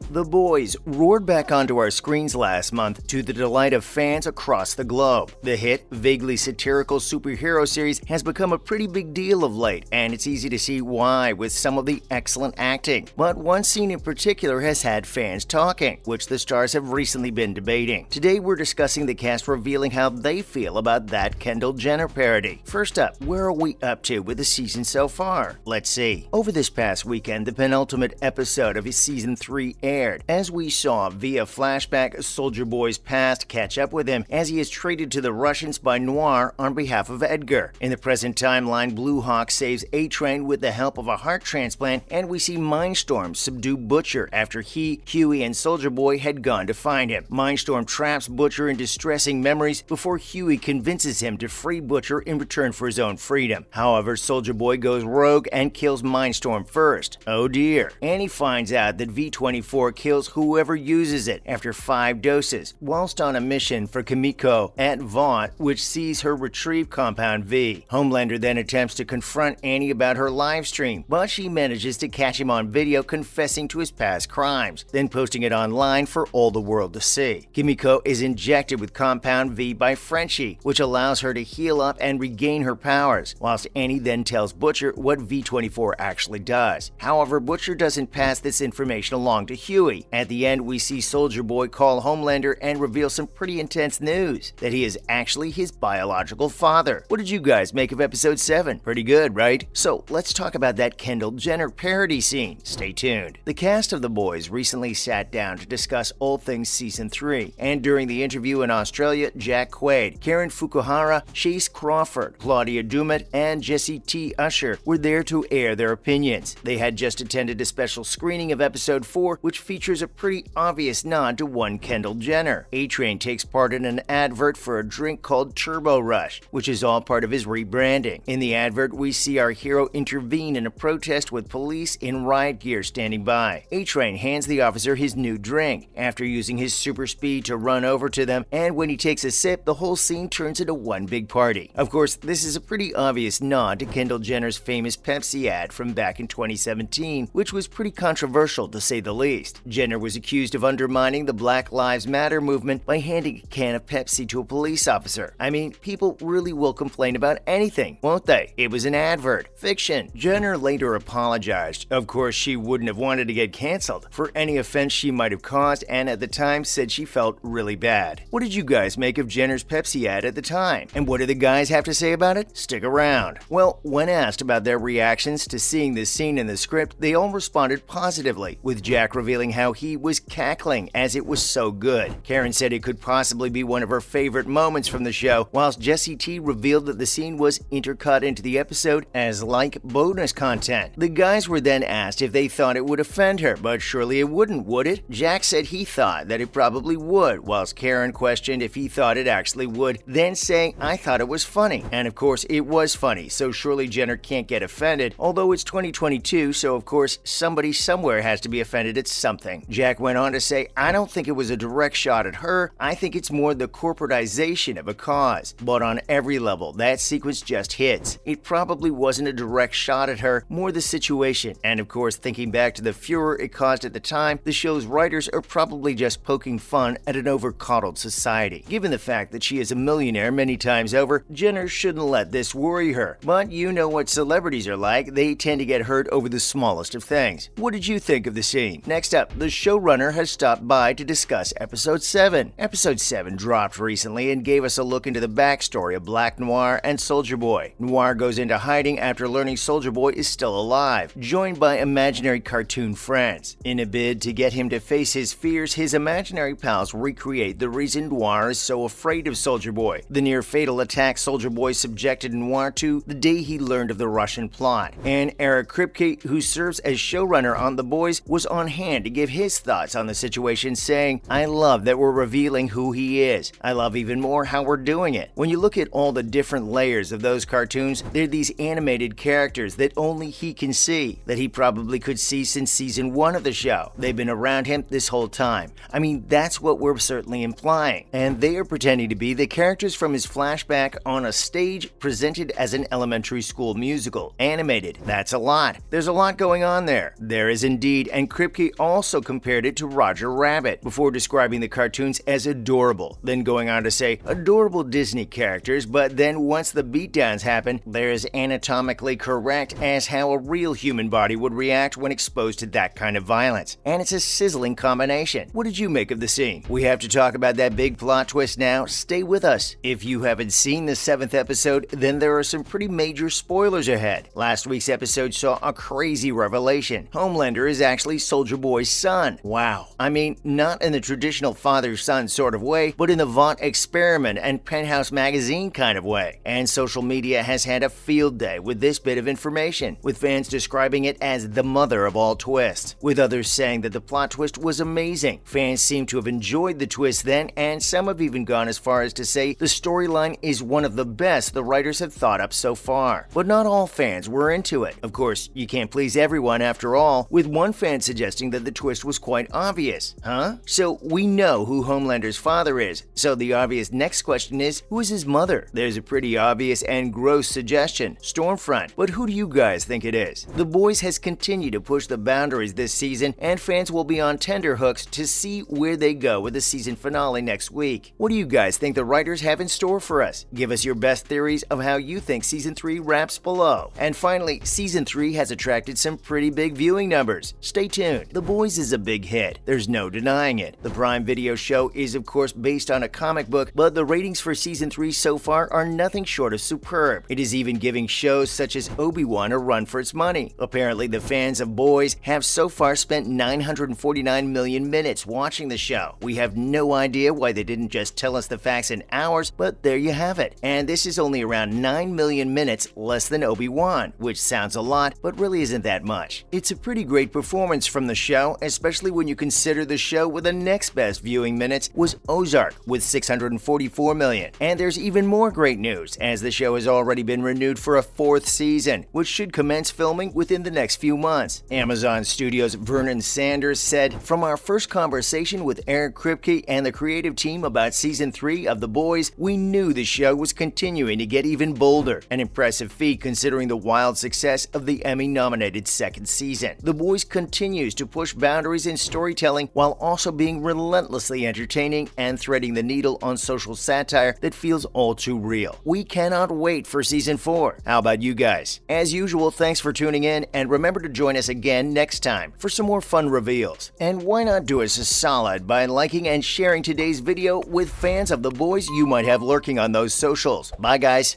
The Boys roared back onto our screens last month to the delight of fans across the globe. The hit, vaguely satirical superhero series has become a pretty big deal of late, and it's easy to see why with some of the excellent acting. But one scene in particular has had fans talking, which the stars have recently been debating. Today we're discussing the cast revealing how they feel about that Kendall Jenner parody. First up, where are we up to with the season so far? Let's see. Over this past weekend, the penultimate episode of his season 3 aired. As we saw via flashback, Soldier Boy's past catch up with him as he is traded to the Russians by Noir on behalf of Edgar. In the present timeline, Blue Hawk saves A-Train with the help of a heart transplant, and we see Mindstorm subdue Butcher after he, Huey, and Soldier Boy had gone to find him. Mindstorm traps Butcher in distressing memories before Huey convinces him to free Butcher in return for his own freedom. However, Soldier Boy goes rogue and kills Mindstorm first. Oh dear. And he finds out that V-24 kills whoever uses it after 5 doses, whilst on a mission for Kimiko at Vought, which sees her retrieve Compound V. Homelander then attempts to confront Annie about her live stream, but she manages to catch him on video confessing to his past crimes, then posting it online for all the world to see. Kimiko is injected with Compound V by Frenchie, which allows her to heal up and regain her powers, whilst Annie then tells Butcher what V-24 actually does. However, Butcher doesn't pass this information along to Huey. At the end, we see Soldier Boy call Homelander and reveal some pretty intense news, that he is actually his biological father. What did you guys make of episode 7? Pretty good, right? So let's talk about that Kendall Jenner parody scene. Stay tuned. The cast of The Boys recently sat down to discuss all things season 3, and during the interview in Australia, Jack Quaid, Karen Fukuhara, Chase Crawford, Claudia Dumet, and Jesse T. Usher were there to air their opinions. They had just attended a special screening of episode 4, which features a pretty obvious nod to one Kendall Jenner. A-Train takes part in an advert for a drink called Turbo Rush, which is all part of his rebranding. In the advert, we see our hero intervene in a protest with police in riot gear standing by. A-Train hands the officer his new drink, after using his super speed to run over to them, and when he takes a sip, the whole scene turns into one big party. Of course, this is a pretty obvious nod to Kendall Jenner's famous Pepsi ad from back in 2017, which was pretty controversial to say the least. Jenner was accused of undermining the Black Lives Matter movement by handing a can of Pepsi to a police officer. I mean, people really will complain about anything, won't they? It was an advert. Fiction. Jenner later apologized. Of course, she wouldn't have wanted to get canceled for any offense she might have caused, and at the time said she felt really bad. What did you guys make of Jenner's Pepsi ad at the time? And what do the guys have to say about it? Stick around. Well, when asked about their reactions to seeing this scene in the script, they all responded positively, with Jack revealing how he was cackling as it was so good. Karen said it could possibly be one of her favorite moments from the show, whilst Jesse T revealed that the scene was intercut into the episode as like bonus content. The guys were then asked if they thought it would offend her, but surely it wouldn't, would it? Jack said he thought that it probably would, whilst Karen questioned if he thought it actually would, then saying, "I thought it was funny." And of course it was funny, so surely Jenner can't get offended, although it's 2022, so of course somebody somewhere has to be offended at something. Jack went on to say, "I don't think it was a direct shot at her. I think it's more the corporatization of a cause. But on every level, that sequence just hits. It probably wasn't a direct shot at her, more the situation. And of course, thinking back to the furor it caused at the time, the show's writers are probably just poking fun at an over-coddled society. Given the fact that she is a millionaire many times over, Jenner shouldn't let this worry her. But you know what celebrities are like. They tend to get hurt over the smallest of things." What did you think of the scene? Next up, the showrunner has stopped by to discuss episode 7. Episode 7 dropped recently and gave us a look into the backstory of Black Noir and Soldier Boy. Noir goes into hiding after learning Soldier Boy is still alive, joined by imaginary cartoon friends. In a bid to get him to face his fears, his imaginary pals recreate the reason Noir is so afraid of Soldier Boy. The near-fatal attack Soldier Boy subjected Noir to the day he learned of the Russian plot. And Eric Kripke, who serves as showrunner on The Boys, was on hand to give his thoughts on the situation, saying, "I love that we're revealing who he is. I love even more how we're doing it. When you look at all the different layers of those cartoons, they're these animated characters that only he can see, that he probably could see since season 1 of the show. They've been around him this whole time. I mean, that's what we're certainly implying. And they are pretending to be the characters from his flashback on a stage presented as an elementary school musical, animated. That's a lot. There's a lot going on there. There is indeed, and Kripke also also compared it to Roger Rabbit, before describing the cartoons as adorable, then going on to say, adorable Disney characters, but then once the beatdowns happen, they're as anatomically correct as how a real human body would react when exposed to that kind of violence. And it's a sizzling combination. What did you make of the scene? We have to talk about that big plot twist now. Stay with us. If you haven't seen the 7th episode, then there are some pretty major spoilers ahead. Last week's episode saw a crazy revelation. Homelander is actually Soldier Boy's son. Wow. I mean, not in the traditional father-son sort of way, but in the Vought experiment and Penthouse magazine kind of way. And social media has had a field day with this bit of information, with fans describing it as the mother of all twists, with others saying that the plot twist was amazing. Fans seem to have enjoyed the twist then, and some have even gone as far as to say the storyline is one of the best the writers have thought up so far. But not all fans were into it. Of course, you can't please everyone after all, with one fan suggesting that the twist was quite obvious. Huh? So we know who Homelander's father is, so the obvious next question is, who is his mother? There's a pretty obvious and gross suggestion, Stormfront, but who do you guys think it is? The Boys has continued to push the boundaries this season, and fans will be on tenterhooks to see where they go with the season finale next week. What do you guys think the writers have in store for us? Give us your best theories of how you think Season 3 wraps below. And finally, Season 3 has attracted some pretty big viewing numbers. Stay tuned. The Boys is a big hit. There's no denying it. The Prime Video show is of course based on a comic book, but the ratings for Season 3 so far are nothing short of superb. It is even giving shows such as Obi-Wan a run for its money. Apparently, the fans of Boys have so far spent 949 million minutes watching the show. We have no idea why they didn't just tell us the facts in hours, but there you have it. And this is only around 9 million minutes less than Obi-Wan, which sounds a lot, but really isn't that much. It's a pretty great performance from the show, especially when you consider the show with the next best viewing minutes was Ozark with 644 million. And there's even more great news, as the show has already been renewed for a 4th season, which should commence filming within the next few months. Amazon Studios' Vernon Sanders said, "From our first conversation with Eric Kripke and the creative team about Season 3 of The Boys, we knew the show was continuing to get even bolder, an impressive feat considering the wild success of the Emmy-nominated 2nd season. The Boys continues to push boundaries in storytelling while also being relentlessly entertaining and threading the needle on social satire that feels all too real. We cannot wait for Season 4. How about you guys? As usual, thanks for tuning in, and remember to join us again next time for some more fun reveals. And why not do us a solid by liking and sharing today's video with fans of The Boys you might have lurking on those socials. Bye guys!